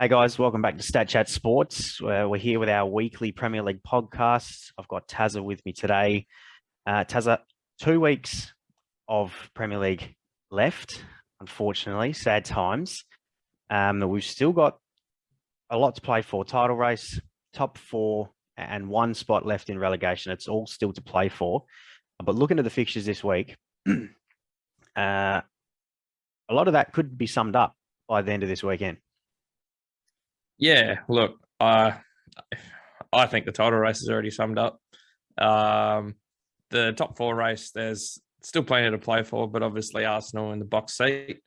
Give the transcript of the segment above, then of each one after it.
Hey guys, welcome back to Statchat Sports. We're here with our weekly Premier League podcast. I've got Tazza with me today. Tazza, 2 weeks of Premier League left, unfortunately, sad times. We've still got a lot to play for. Title race, top four, and one spot left in relegation. It's all still to play for. But looking at the fixtures this week, a lot of that could be summed up by the end of this weekend. Yeah, look, I think the title race is already summed up. The top four race, there's still plenty to play for, but obviously Arsenal in the box seat,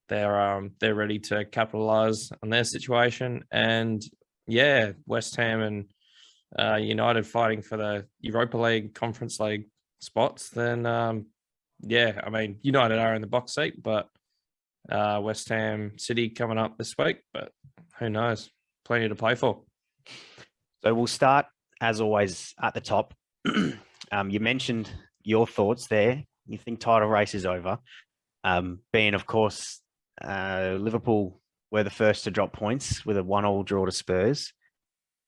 they're ready to capitalise on their situation, and yeah, West Ham and United fighting for the Europa League, Conference League spots. Then I mean United are in the box seat, but West Ham, City coming up this week, but who knows? Plenty to play for. So we'll start, as always, at the top. You mentioned your thoughts there. You think title race is over. Being, of course, Liverpool were the first to drop points with a 1-1 draw to Spurs.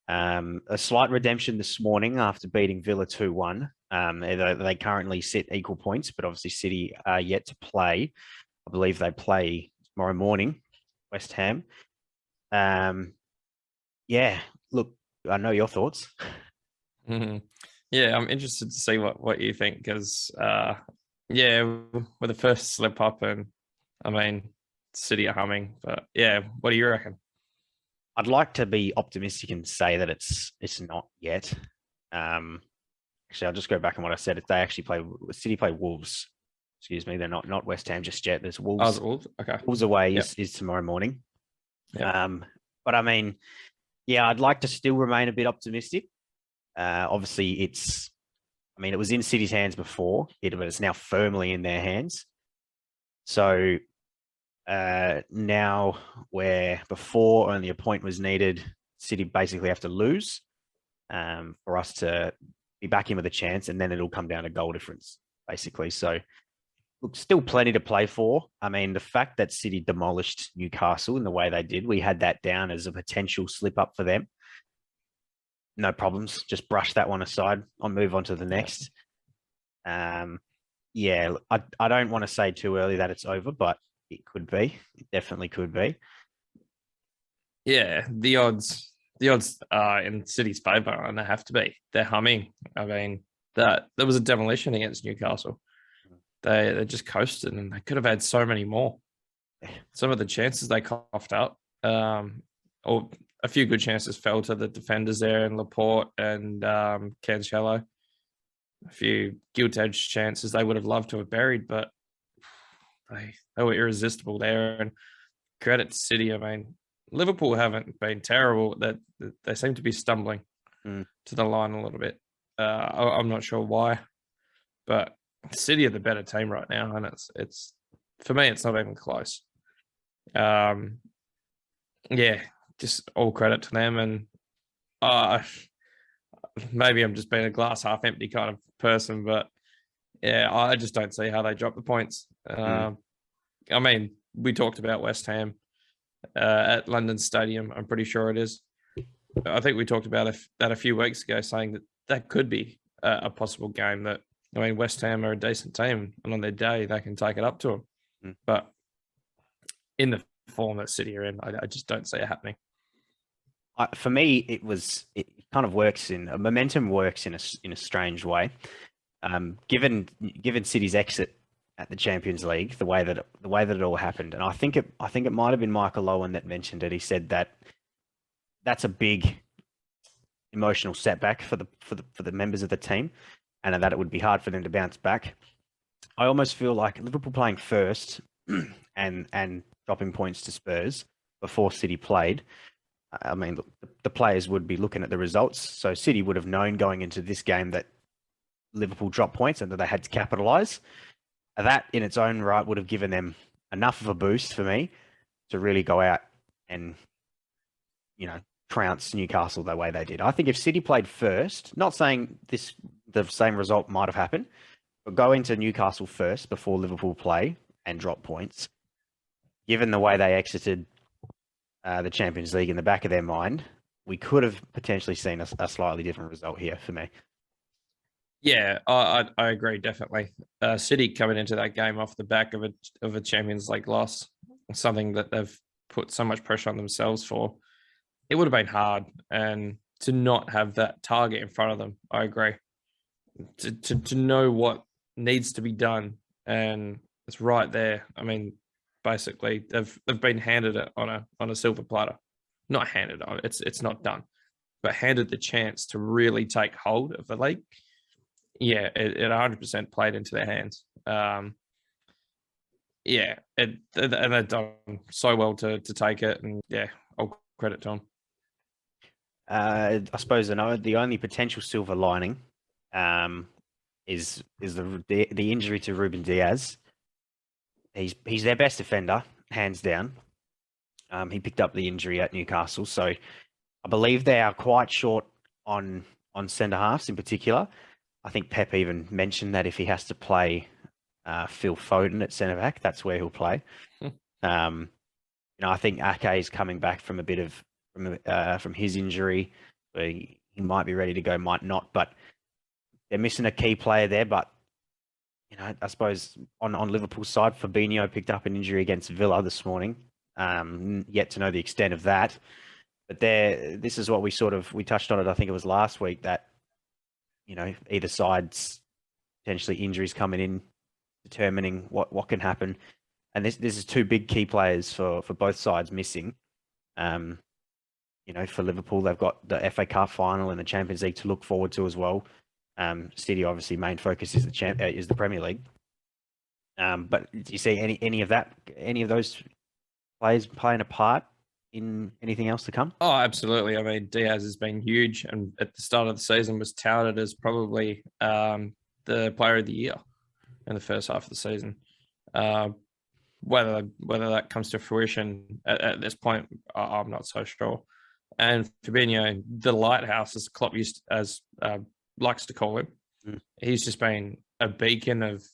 A slight redemption this morning after beating Villa 2-1. They currently sit equal points, but obviously City are yet to play. I believe they play tomorrow morning, West Ham. Yeah, look, I know your thoughts. Mm-hmm. Yeah, I'm interested to see what you think because, with the first slip up and, I mean, City are humming. But, yeah, what do you reckon? I'd like to be optimistic and say that it's not yet. Actually, I'll just go back on what I said. They actually City play Wolves. Excuse me, they're not West Ham just yet. There's Wolves. Oh, Wolves? Okay. Wolves away is tomorrow morning. Yep. But I mean, yeah, I'd like to still remain a bit optimistic. Obviously, it was in City's hands before, but it's now firmly in their hands. So now, where before only a point was needed, City basically have to lose for us to be back in with a chance, and then it'll come down to goal difference, basically. So, look, still plenty to play for. I mean, the fact that City demolished Newcastle in the way they did, we had that down as a potential slip up for them. No problems. Just brush that one aside. I'll move on to the next. I don't want to say too early that it's over, but it could be. It definitely could be. Yeah, the odds are in City's favour, and they have to be. They're humming. I mean, there was a demolition against Newcastle. They just coasted, and they could have had so many more. Some of the chances they coughed up, or a few good chances fell to the defenders there in Laporte and Cancelo. A few gilt-edged chances they would have loved to have buried, but they were irresistible there. And credit to City. I mean, Liverpool haven't been terrible. That they seem to be stumbling to the line a little bit. I'm not sure why, but City are the better team right now, and it's for me, it's not even close. Just all credit to them, and maybe I'm just being a glass half empty kind of person, but yeah, I just don't see how they drop the points. I mean, we talked about West Ham at London Stadium. I'm pretty sure it is. I think we talked about that a few weeks ago, saying that could be a possible game. That I mean, West Ham are a decent team, and on their day they can take it up to them. But in the form that City are in, I just don't see it happening. For me, it kind of works momentum works in a strange way. Given City's exit at the Champions League, the way that it all happened, and I think it might have been Michael Owen that mentioned it. He said that's a big emotional setback for the members of the team, and that it would be hard for them to bounce back. I almost feel like Liverpool playing first and dropping points to Spurs before City played. I mean, the players would be looking at the results. So City would have known going into this game that Liverpool dropped points and that they had to capitalise. That in its own right would have given them enough of a boost for me to really go out and, trounce Newcastle the way they did. I think if City played first, not saying the same result might have happened, but go into Newcastle first before Liverpool play and drop points, given the way they exited the Champions League in the back of their mind, we could have potentially seen a slightly different result here for me. Yeah, I agree definitely. City coming into that game off the back of a Champions League loss, something that they've put so much pressure on themselves for, it would have been hard. And to not have that target in front of them, I agree. To know what needs to be done, and it's right there. I mean, basically they've been handed it on a silver platter, not handed on. It's not done, but handed the chance to really take hold of the league. Yeah, it 100% played into their hands. Yeah, and they've done so well to take it, and yeah, I'll credit to them. I suppose the only potential silver lining is the injury to Ruben Diaz. He's their best defender, hands down. He picked up the injury at Newcastle, so I believe they are quite short on centre halves in particular. I think Pep even mentioned that if he has to play Phil Foden at centre back, that's where he'll play. I think Ake is coming back from a bit of from his injury, where he might be ready to go, might not, but they're missing a key player there. But I suppose on Liverpool's side, Fabinho picked up an injury against Villa this morning. Yet to know the extent of that. But this is what we touched on it. I think it was last week that either side's potentially injuries coming in, determining what can happen. And this is two big key players for both sides missing. For Liverpool, they've got the FA Cup final and the Champions League to look forward to as well. City, obviously, main focus is the Premier League. But do you see any of those players playing a part in anything else to come? Oh, absolutely. I mean, Diaz has been huge, and at the start of the season was touted as probably the player of the year in the first half of the season. Whether that comes to fruition at this point, I'm not so sure. And Fabinho, the lighthouse, as Klopp likes to call him, he's just been a beacon of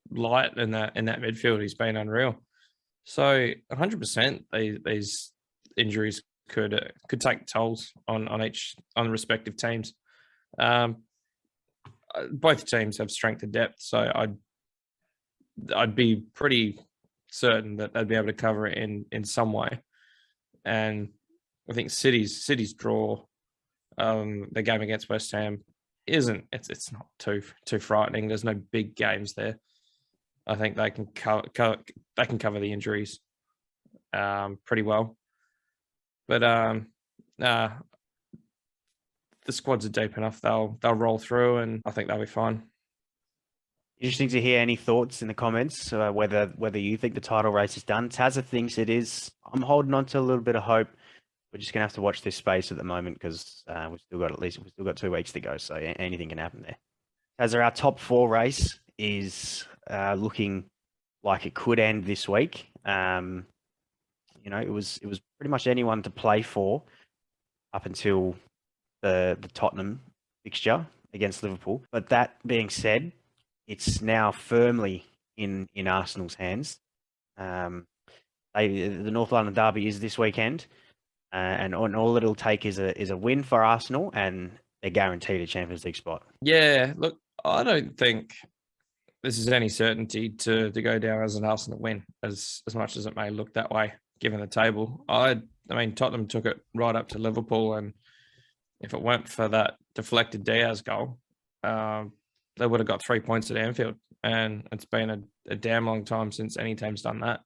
light in that midfield. He's been unreal. So 100%, these injuries could take tolls on the respective teams. Both teams have strength and depth, so I'd be pretty certain that they'd be able to cover it in some way. And I think City's draw, the game against West Ham, it's not too frightening. There's no big games there. I think they can cover the injuries pretty well. But the squads are deep enough; they'll roll through, and I think they'll be fine. Interesting to hear any thoughts in the comments, whether you think the title race is done. Tazza thinks it is. I'm holding on to a little bit of hope. We're just gonna have to watch this space at the moment because we've still got 2 weeks to go, so anything can happen there. Tazza, our top 4 race is looking like it could end this week. It was pretty much anyone to play for up until the Tottenham fixture against Liverpool. But that being said, it's now firmly in Arsenal's hands. The North London derby is this weekend, and all it'll take is a win for Arsenal, and they're guaranteed a Champions League spot. Yeah, look, I don't think this is any certainty to go down as an Arsenal win, as much as it may look that way, given the table. I mean, Tottenham took it right up to Liverpool, and if it weren't for that deflected Diaz goal, they would have got 3 points at Anfield, and it's been a damn long time since any team's done that.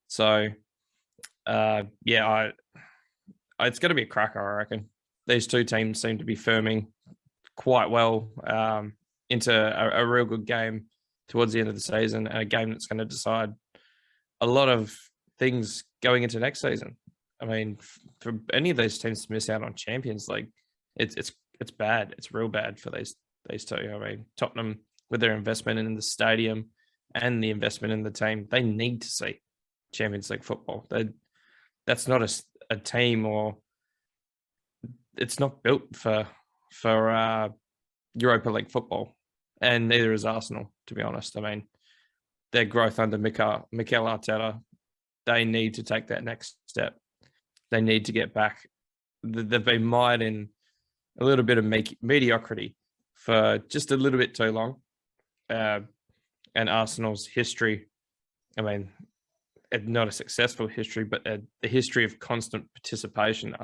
So, it's going to be a cracker, I reckon. These two teams seem to be firming quite well into a real good game towards the end of the season, and a game that's going to decide a lot of things going into next season. I mean, for any of these teams to miss out on Champions League, it's bad. It's real bad for these two. I mean, Tottenham, with their investment in the stadium and the investment in the team, they need to see Champions League football. That's not a team, or it's not built for Europa League football, and neither is Arsenal, to be honest. I mean, their growth under Mikel Arteta, they need to take that next step. they need to get back. They've been mired in a little bit of mediocrity for just a little bit too long. And Arsenal's history, I mean, not a successful history, but the history of constant participation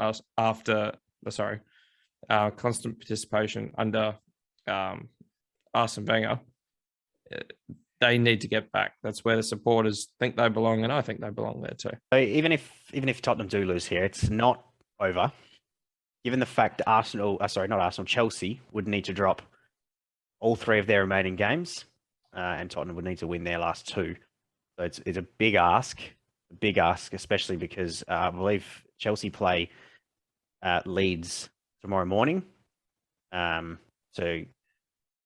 constant participation under Arsene Wenger. They need to get back. That's where the supporters think they belong, and I think they belong there too. So even if Tottenham do lose here, it's not over. Given the fact that Chelsea would need to drop all 3 of their remaining games, and Tottenham would need to win their last 2. So it's a big ask, especially because I believe Chelsea play Leeds tomorrow morning. So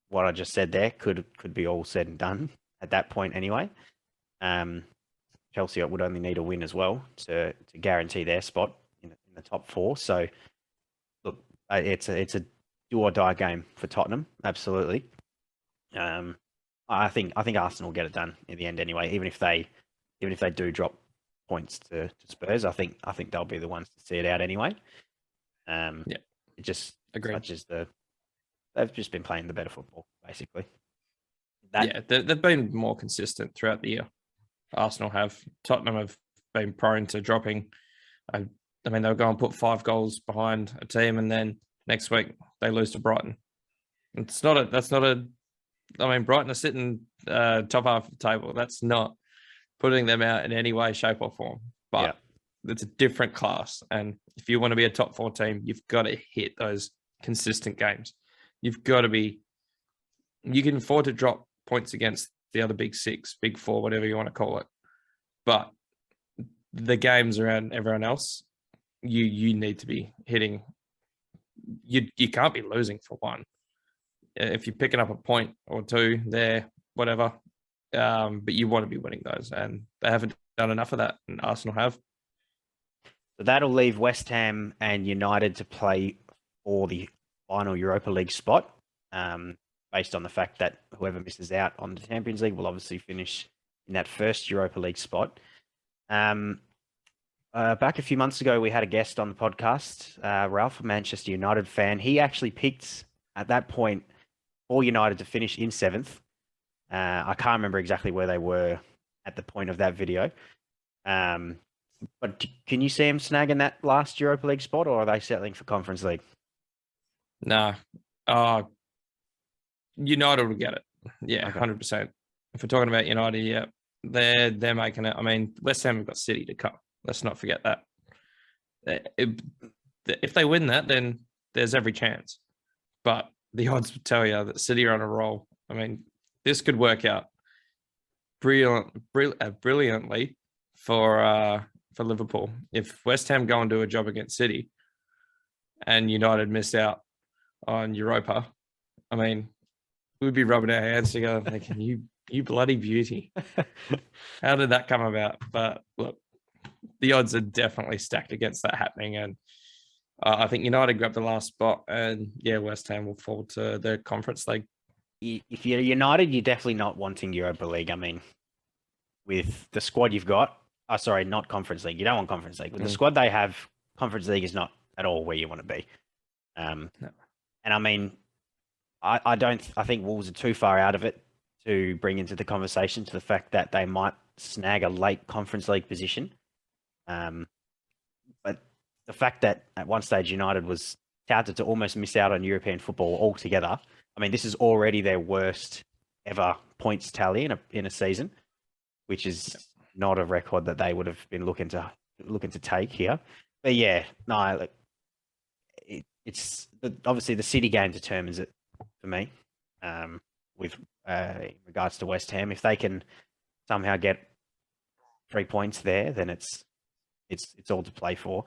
what I just said there could be all said and done at that point anyway. Chelsea would only need a win as well to guarantee their spot in the top 4. So look, it's a do or die game for Tottenham, absolutely. I think Arsenal will get it done in the end anyway. Even if they do drop points to Spurs, I think they'll be the ones to see it out anyway. It just agreed. They've just been playing the better football, basically. They've been more consistent throughout the year. Arsenal have. Tottenham have been prone to dropping. I mean, they'll go and put 5 goals behind a team, and then next week they lose to Brighton. I mean, Brighton are sitting top half of the table. That's not putting them out in any way, shape, or form. But it's a different class. And if you want to be a top 4 team, you've got to hit those consistent games. You've got to be. You can afford to drop points against the other big 6, big 4, whatever you want to call it. But the games around everyone else, you need to be hitting. You can't be losing for one. If you're picking up a point or 2 there, whatever, but you want to be winning those, and they haven't done enough of that, and Arsenal have. So that'll leave West Ham and United to play for the final Europa League spot, based on the fact that whoever misses out on the Champions League will obviously finish in that first Europa League spot. Back a few months ago, we had a guest on the podcast, Ralph, a Manchester United fan. He actually picked, at that point, for United to finish in 7th. I can't remember exactly where they were at the point of that video. But can you see them snagging that last Europa League spot, or are they settling for Conference League? Nah. United will get it. Yeah, okay. 100%. If we're talking about United, they're making it. I mean, West Ham have got City to come. Let's not forget that. If they win that, then there's every chance. But the odds would tell you that City are on a roll. I mean, this could work out brilliantly for Liverpool. If West Ham go and do a job against City and United miss out on Europa, I mean, we'd be rubbing our hands together thinking, you bloody beauty. How did that come about? But look, the odds are definitely stacked against that happening. And I think United grabbed the last spot, and West Ham will fall to the Conference League. If you're United, you're definitely not wanting Europa League. I mean, with the squad you've got, not Conference League. You don't want Conference League. With the squad they have, Conference League is not at all where you want to be. No. And I mean, I think Wolves are too far out of it to bring into the conversation to the fact that they might snag a late Conference League position. But the fact that at one stage United was touted to almost miss out on European football altogether. I mean, this is already their worst ever points tally in a season, which is not a record that they would have been looking to take here. But it's obviously the City game determines it for me. With in regards to West Ham, if they can somehow get 3 points there, then it's all to play for.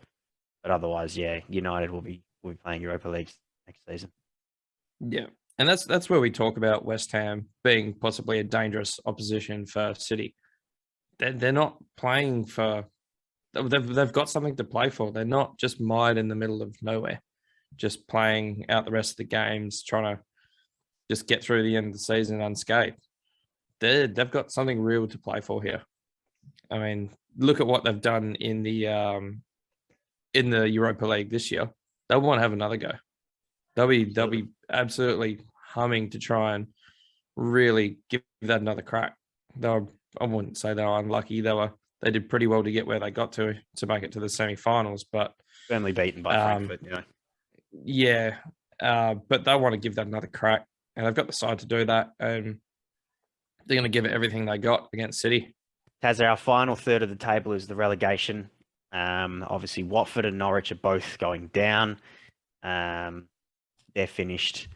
But otherwise, United will be playing Europa League next season. Yeah, and that's where we talk about West Ham being possibly a dangerous opposition for City. They're not playing for. They've got something to play for. They're not just mired in the middle of nowhere, just playing out the rest of the games, trying to just get through the end of the season unscathed. They've got something real to play for here. I mean, look at what they've done in the in the Europa League this year, they'll want to have another go. They'll be absolutely humming to try and really give that another crack. I wouldn't say they were unlucky. They did pretty well to get where they got to make it to the semi-finals, but Firmly beaten by Frankfurt, you know. Yeah, but they want to give that another crack, and they've got the side to do that, and they're going to give it everything they got against City. Tazza, our final third of the table is the relegation. Obviously, Watford and Norwich are both going down. They're finished.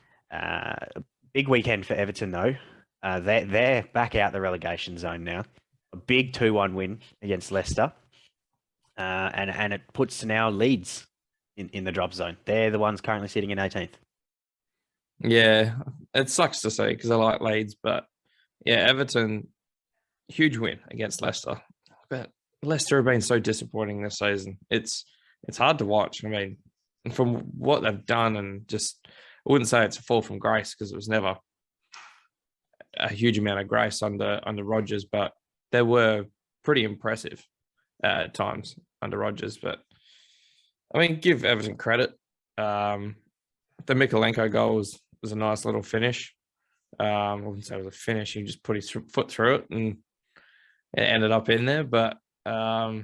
Big weekend for Everton, though. They're back out the relegation zone now. A big 2-1 win against Leicester. And it puts now Leeds in the drop zone. They're the ones currently sitting in 18th. Yeah, it sucks to see because I like Leeds, but yeah, Everton, huge win against Leicester. But Leicester have been so disappointing this season. It's hard to watch. I mean, from what they've done, and just I wouldn't say it's a fall from grace because it was never a huge amount of grace under Rodgers, but they were pretty impressive at times under Rodgers. But I mean, give Everton credit. The Mikalenko goal was a nice little finish. I wouldn't say it was a finish. He just put his foot through it and it ended up in there. But I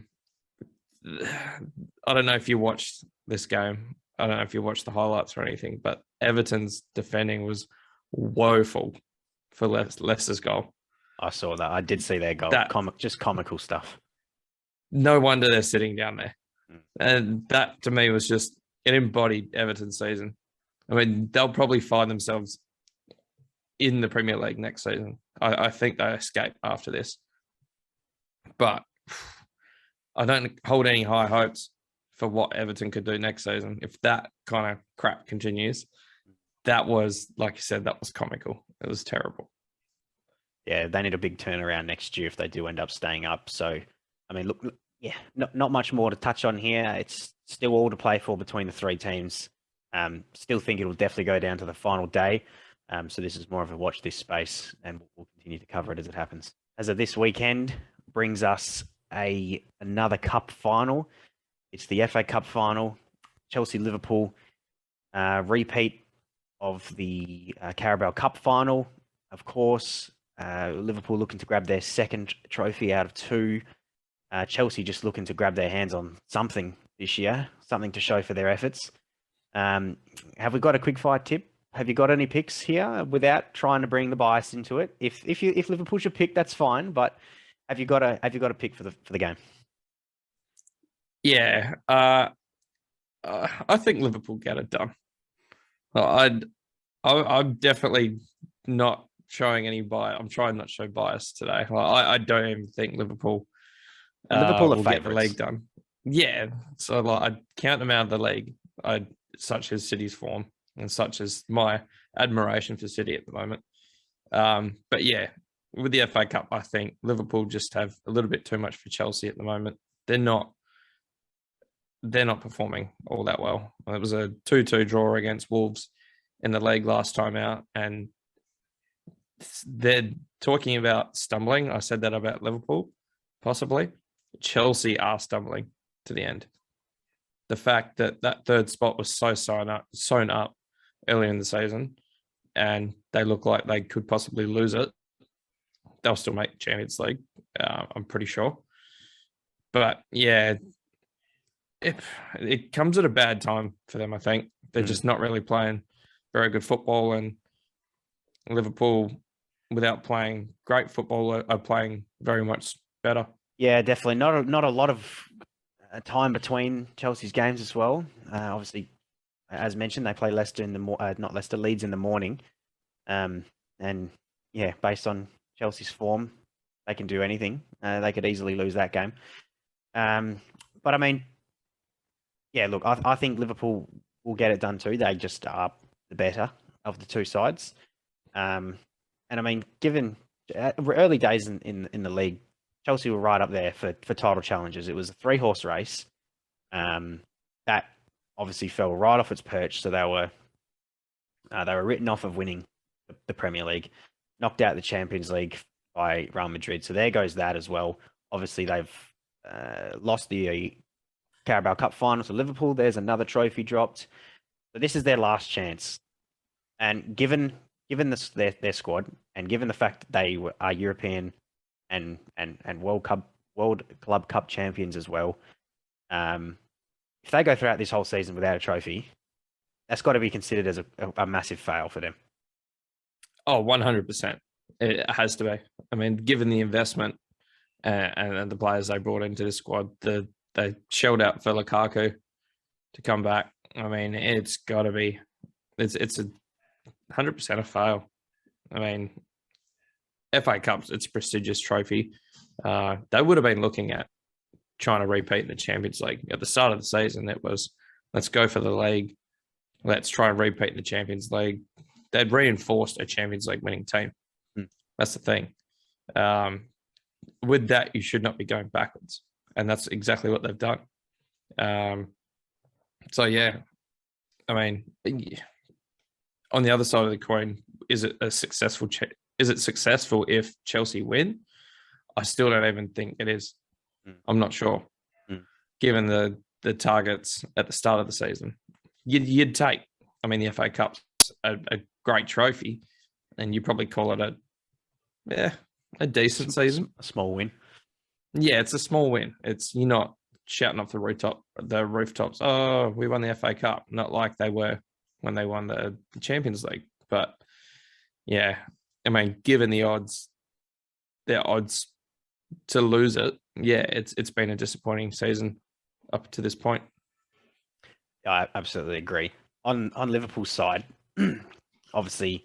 don't know if you watched this game. I don't know if you watched the highlights or anything, but Everton's defending was woeful for Leicester's goal. I saw that. I did see their goal. Just comical stuff. No wonder they're sitting down there. And that, to me, was just an embodied Everton season. I mean, they'll probably find themselves in the Premier League next season. I think they escape after this. But I don't hold any high hopes for what Everton could do next season. If that kind of crap continues, that was, like you said, that was comical. It was terrible. Yeah, they need a big turnaround next year if they do end up staying up. So, I mean, look, yeah, not much more to touch on here. It's still all to play for between the three teams. Still think it'll definitely go down to the final day. So this is more of a watch this space, and we'll continue to cover it as it happens. As of this weekend, brings us another cup final. It's the FA Cup final. Chelsea-Liverpool, repeat of the Carabao Cup final. Of course, Liverpool looking to grab their second trophy out of two. Chelsea just looking to grab their hands on something this year, something to show for their efforts. Have we got a quick fire tip? Have you got any picks here without trying to bring the bias into it? If Liverpool should pick, that's fine. But have you got a pick for the game? Yeah, I think Liverpool get it done. I'm definitely not showing any bias. I'm trying not to show bias today. I don't even think Liverpool Liverpool are will favourites. get the league done. Yeah, so I'd count them out of the league. Such as City's form and such as my admiration for City at the moment. But yeah, with the FA Cup, I think Liverpool just have a little bit too much for Chelsea at the moment. They're not performing all that well. It was a 2-2 draw against Wolves in the league last time out, and they're talking about stumbling. I said that about Liverpool, possibly. Chelsea are stumbling to the end. The fact that third spot was so sewn up early in the season, and they look like they could possibly lose it, they'll still make Champions League, I'm pretty sure. But yeah, it comes at a bad time for them, I think. They're just not really playing very good football, and Liverpool, without playing great football, are playing very much better. Yeah, definitely. Not a lot of time between Chelsea's games as well. Obviously, as mentioned, they play Leicester Leeds in the morning. And yeah, based on Chelsea's form, they can do anything. They could easily lose that game. But I mean, yeah, look, I think Liverpool will get it done too. They just are the better of the two sides. And I mean, given early days in the league, Chelsea were right up there for title challenges. It was a 3-horse race that obviously fell right off its perch. So they were written off of winning the Premier League, knocked out the Champions League by Real Madrid. So there goes that as well. Obviously, they've lost the Carabao Cup final to Liverpool. There's another trophy dropped. So this is their last chance. And given their squad, and given the fact that they are European and World Club Cup champions as well, if they go throughout this whole season without a trophy, that's got to be considered as a massive fail for them. Oh, 100%. It has to be. I mean, given the investment and the players they brought into the squad, they shelled out for Lukaku to come back. I mean, it's got to be. It's a 100% a fail. I mean, FA Cup's it's a prestigious trophy. They would have been looking at trying to repeat in the Champions League at the start of the season. It was let's go for the league. Let's try and repeat in the Champions League. They'd reinforced a Champions League winning team. That's the thing. With that, you should not be going backwards, and that's exactly what they've done. So yeah, I mean, on the other side of the coin, is it a successful? Is it successful if Chelsea win? I still don't even think it is. I'm not sure. Given the targets at the start of the season, you'd take. I mean, the FA Cup's a great trophy, and you probably call it a decent season, a small win. Yeah, it's a small win. You're not shouting off the rooftops. Oh, we won the FA Cup. Not like they were when they won the Champions League. But yeah, I mean, given their odds to lose it, yeah, it's been a disappointing season up to this point. I absolutely agree. On Liverpool's side, obviously,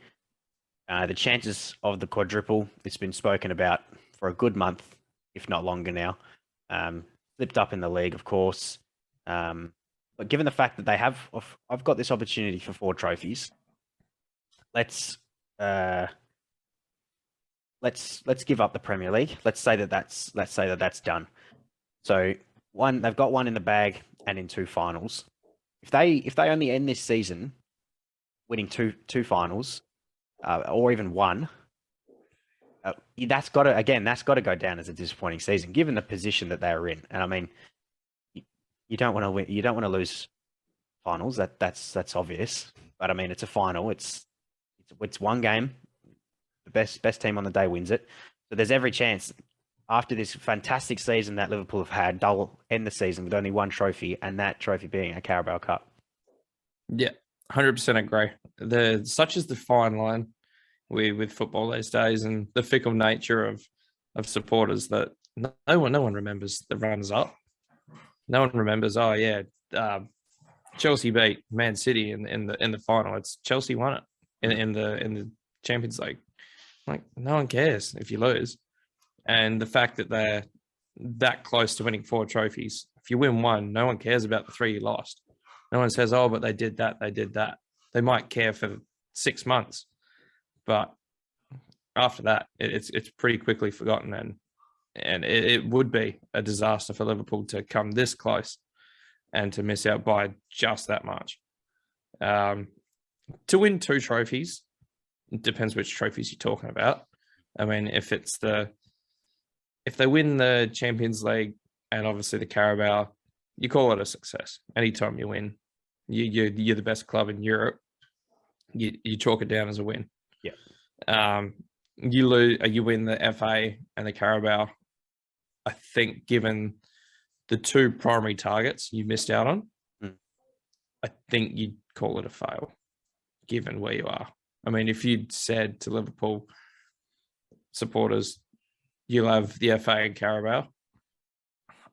the chances of the quadruple, it's been spoken about for a good month, if not longer now. Slipped up in the league, of course. But given the fact that they have, I've got this opportunity for 4 trophies. Let's give up the Premier League. Let's say that that's done. So they've got one in the bag and in 2 finals. If they only end this season winning two finals, or even one, that's got to go down as a disappointing season, given the position that they are in. And I mean, you don't want to win, you don't want to lose finals. That's obvious. But I mean, it's a final. It's one game. The best team on the day wins it. So there's every chance after this fantastic season that Liverpool have had, they'll end the season with only 1 trophy, and that trophy being a Carabao Cup. Yeah, 100% agree. Such as the fine line with football these days, and the fickle nature of supporters, that no one remembers the runners up. No one remembers. Oh yeah, Chelsea beat Man City in the final. It's Chelsea won it in the Champions League. Like, no one cares if you lose. And the fact that they're that close to winning 4 trophies, if you win 1, no one cares about the 3 you lost. No one says, oh, but they did that. They might care for 6 months, but after that, it's pretty quickly forgotten. And it would be a disaster for Liverpool to come this close and to miss out by just that much. To win 2 trophies, it depends which trophies you're talking about. I mean, if they win the Champions League and obviously the Carabao, you call it a success. Anytime you win, you're the best club in Europe. You chalk it down as a win. Yeah. You win the FA and the Carabao. I think given the 2 primary targets you missed out on, I think you'd call it a fail, given where you are. I mean, if you'd said to Liverpool supporters, you'll have the FA and Carabao,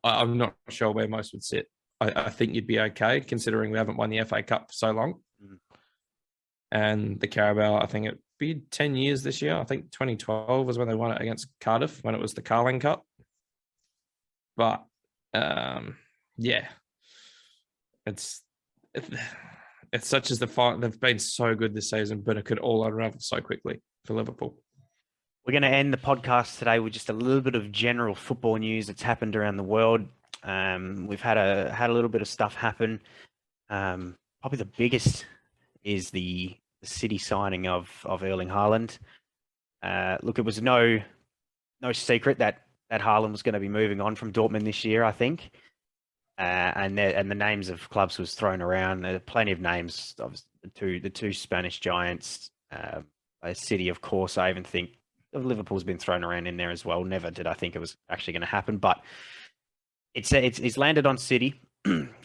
I'm not sure where most would sit. I think you'd be okay, considering we haven't won the FA Cup for so long. And the Carabao, I think it'd be 10 years this year. I think 2012 was when they won it against Cardiff, when it was the Carling Cup. But, yeah, it's such as the fight. They've been so good this season, but it could all unravel so quickly for Liverpool. We're going to end the podcast today with just a little bit of general football news that's happened around the world. We've had a little bit of stuff happen. Probably the biggest is the City signing of Erling Haaland. Look, it was no secret that Haaland was going to be moving on from Dortmund this year, I think. and the names of clubs was thrown around. There are plenty of names. Obviously, the two Spanish giants, a City, of course. I even think Liverpool's been thrown around in there as well. Never did I think it was actually going to happen, but it's landed on City.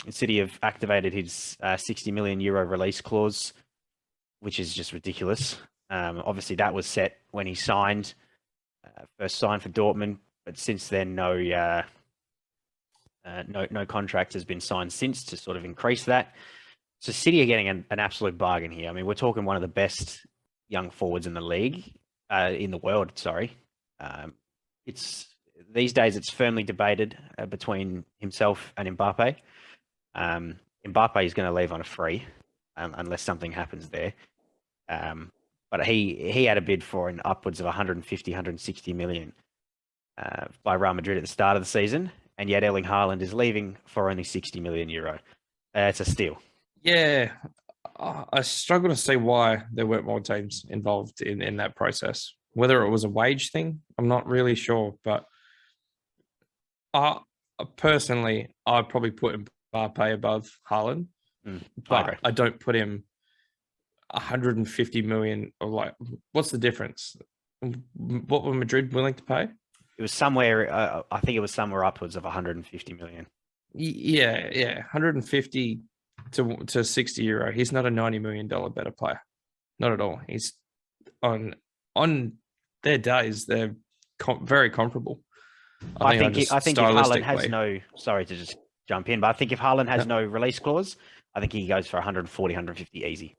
City have activated his 60 million euro release clause, which is just ridiculous. Obviously, that was set when he signed, first signed for Dortmund, but since then, no contract has been signed since to sort of increase that. So City are getting an absolute bargain here. I mean, we're talking one of the best young forwards in the league, in the world. Sorry, it's these days it's firmly debated between himself and Mbappe. Mbappe is going to leave on a free unless something happens there. But he had a bid for an upwards of 150, 160 million by Real Madrid at the start of the season, and yet Erling Haaland is leaving for only 60 million euro. It's a steal. Yeah, I struggle to see why there weren't more teams involved in that process. Whether it was a wage thing, I'm not really sure. But personally, I'd probably put Mbappe above Haaland, but I don't put him 150 million. Or like, what's the difference? What were Madrid willing to pay? It was somewhere. I think it was somewhere upwards of 150 million. Yeah, 150 to 60 euro. He's not a $90 million better player. Not at all. He's on their days. They're very comparable. I think if Haaland has no. Sorry to just jump in, but I think if Haaland has no release clause, I think he goes for 140, 150 easy.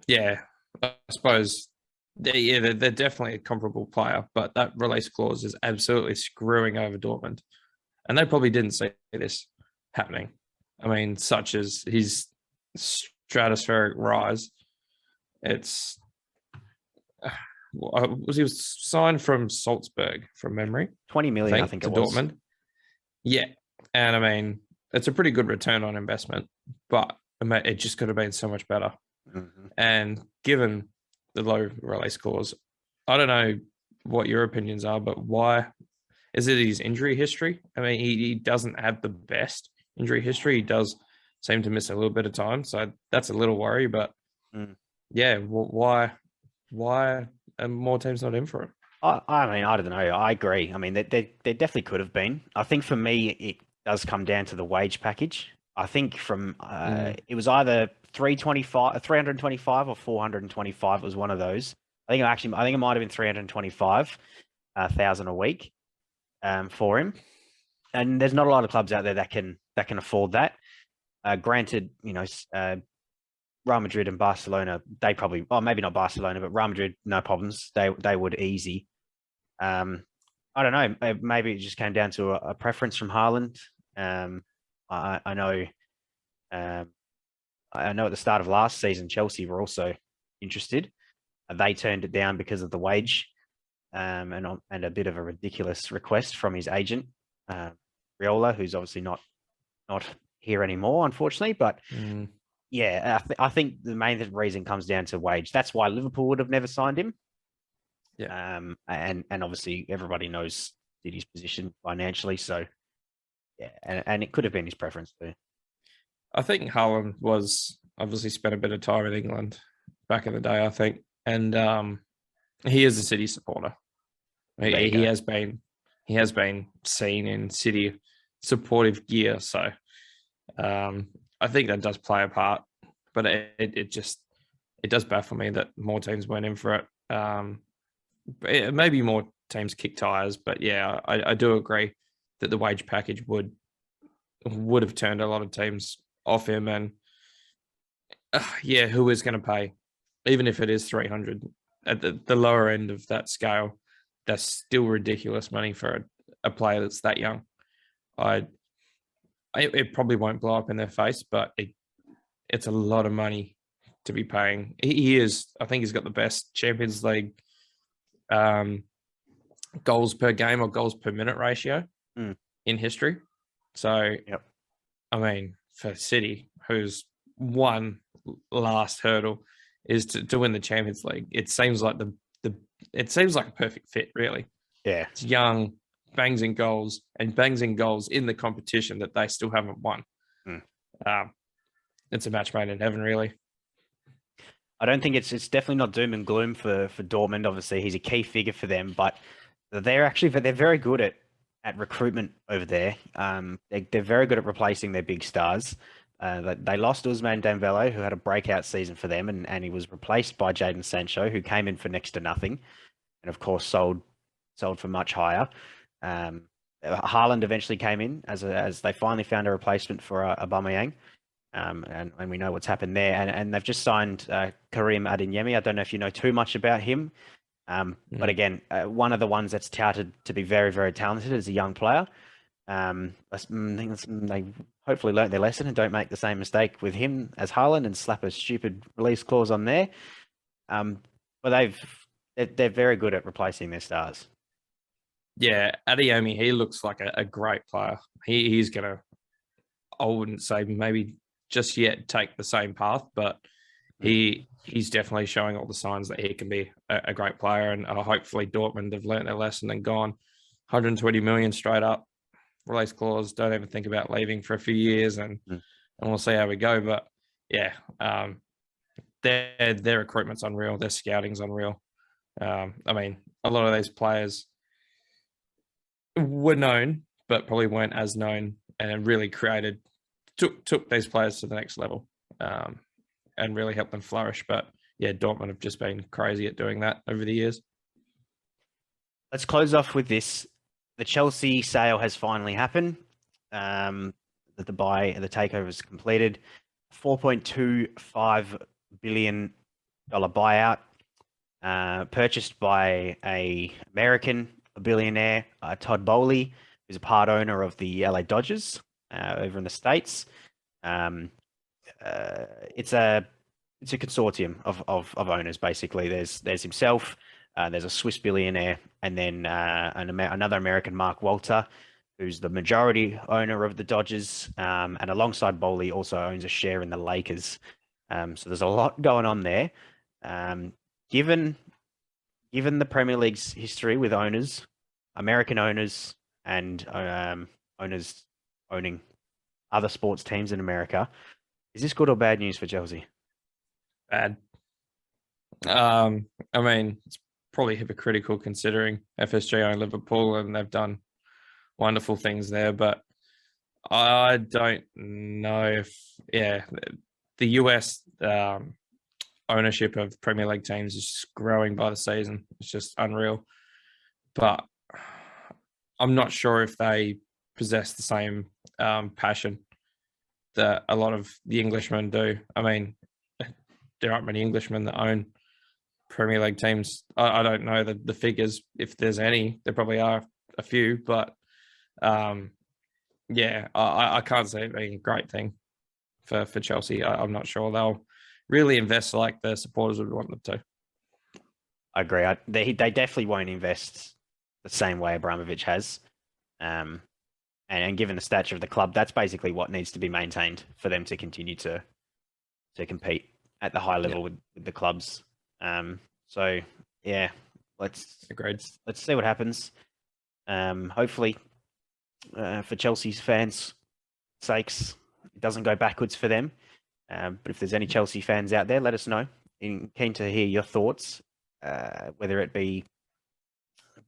Yeah. I suppose. They're definitely a comparable player, but that release clause is absolutely screwing over Dortmund, and they probably didn't see this happening. I mean, such as his stratospheric rise. It's he was signed from Salzburg from memory. 20 million, I think to it was. Dortmund. Yeah, and I mean, it's a pretty good return on investment, but it just could have been so much better. Mm-hmm. And given the low release clause, I don't know what your opinions are, but why is it his injury history? I mean, he doesn't have the best injury history. He does seem to miss a little bit of time, so that's a little worry. But yeah, why are more teams not in for it? I mean, I don't know. I agree. I mean, they definitely could have been. I think for me, it does come down to the wage package. I think from it was either 325 or 425. It was one of those. I think it might have been 325,000 a week for him. And there's not a lot of clubs out there that can afford that. Granted, Real Madrid and Barcelona, they probably, maybe not Barcelona, but Real Madrid, no problems. They would easy. I don't know. Maybe it just came down to a preference from Haaland. I know at the start of last season, Chelsea were also interested. They turned it down because of the wage and a bit of a ridiculous request from his agent, Riola, who's obviously not here anymore, unfortunately. But yeah, I think the main reason comes down to wage. That's why Liverpool would have never signed him. Yeah. And obviously everybody knows City's position financially, so yeah, and it could have been his preference too. I think Haaland was obviously spent a bit of time in England back in the day, I think, and he is a City supporter. He has been seen in City supportive gear, so I think that does play a part. But it does baffle me that more teams went in for it. Maybe more teams kick tires, but yeah, I do agree that the wage package would have turned a lot of teams off him, and who is going to pay, even if it is 300 at the lower end of that scale? That's still ridiculous money for a player that's that young. It probably won't blow up in their face, but it's a lot of money to be paying. He is, I think he's got the best Champions League goals per game or goals per minute ratio in history. So, I mean, for City, whose one last hurdle is to win the Champions League, it seems like it seems like a perfect fit, really. Yeah, it's young, bangs in goals and bangs in goals in the competition that they still haven't won. It's a match made in heaven, really. I don't think it's definitely not doom and gloom for Dortmund. Obviously, he's a key figure for them, but they're very good at recruitment over there. They're very good at replacing their big stars. They lost Ousmane Dembele, who had a breakout season for them, and he was replaced by Jadon Sancho, who came in for next to nothing, and of course sold for much higher. Haaland eventually came in as they finally found a replacement for Aubameyang. And we know what's happened there. And they've just signed Karim Adeyemi. I don't know if you know too much about him. But again, one of the ones that's touted to be very, very talented as a young player. I think they hopefully learnt their lesson and don't make the same mistake with him as Haaland and slap a stupid release clause on there. But they're very good at replacing their stars. Yeah, Adeyemi, he looks like a great player. He's going to, I wouldn't say maybe just yet take the same path, but he's definitely showing all the signs that he can be a great player. And hopefully Dortmund have learnt their lesson and gone 120 million straight up, release clause, don't even think about leaving for a few years, and we'll see how we go. But yeah, their recruitment's unreal, their scouting's unreal. I mean, a lot of these players were known, but probably weren't as known, and really took these players to the next level, and really helped them flourish. But yeah, Dortmund have just been crazy at doing that over the years. Let's close off with this. The Chelsea sale has finally happened. The takeover is completed. $4.25 billion buyout, purchased by a American billionaire, Todd Bowley, who's a part owner of the LA Dodgers over in the States. It's a consortium of owners, basically. There's himself, there's a Swiss billionaire, and then another American, Mark Walter, who's the majority owner of the Dodgers, and alongside Bowley also owns a share in the Lakers. So there's a lot going on there. Given the Premier League's history with owners, American owners, and owners owning other sports teams in America, is this good or bad news for Chelsea? Bad. I mean, it's probably hypocritical considering FSG own Liverpool and they've done wonderful things there, but I don't know if the US ownership of Premier League teams is growing by the season. It's just unreal. But I'm not sure if they possess the same passion that a lot of the Englishmen do. I mean, there aren't many Englishmen that own Premier League teams. I don't know the figures, if there's any. There probably are a few, but I can't say it being a great thing for Chelsea. I'm not sure they'll really invest like the supporters would want them to. I agree. They definitely won't invest the same way Abramovich has. And given the stature of the club, that's basically what needs to be maintained for them to continue to compete at the high level with the clubs. So yeah, let's see what happens. Hopefully, for Chelsea's fans' sakes, it doesn't go backwards for them. But if there's any Chelsea fans out there, let us know. I'm keen to hear your thoughts, whether it be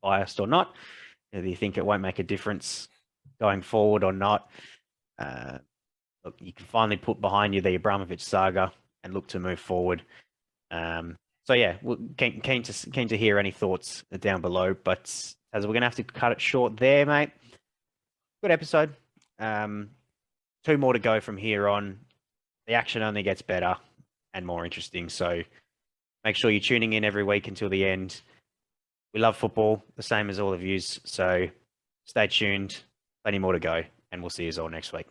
biased or not. Whether you think it won't make a difference going forward or not. Look, you can finally put behind you the Abramovich saga and look to move forward. So yeah, keen to hear any thoughts down below. But as we're gonna have to cut it short there, mate. Good episode. 2 more to go from here on. The action only gets better and more interesting. So make sure you're tuning in every week until the end. We love football, the same as all of yous. So stay tuned. Plenty more to go, and we'll see you all next week.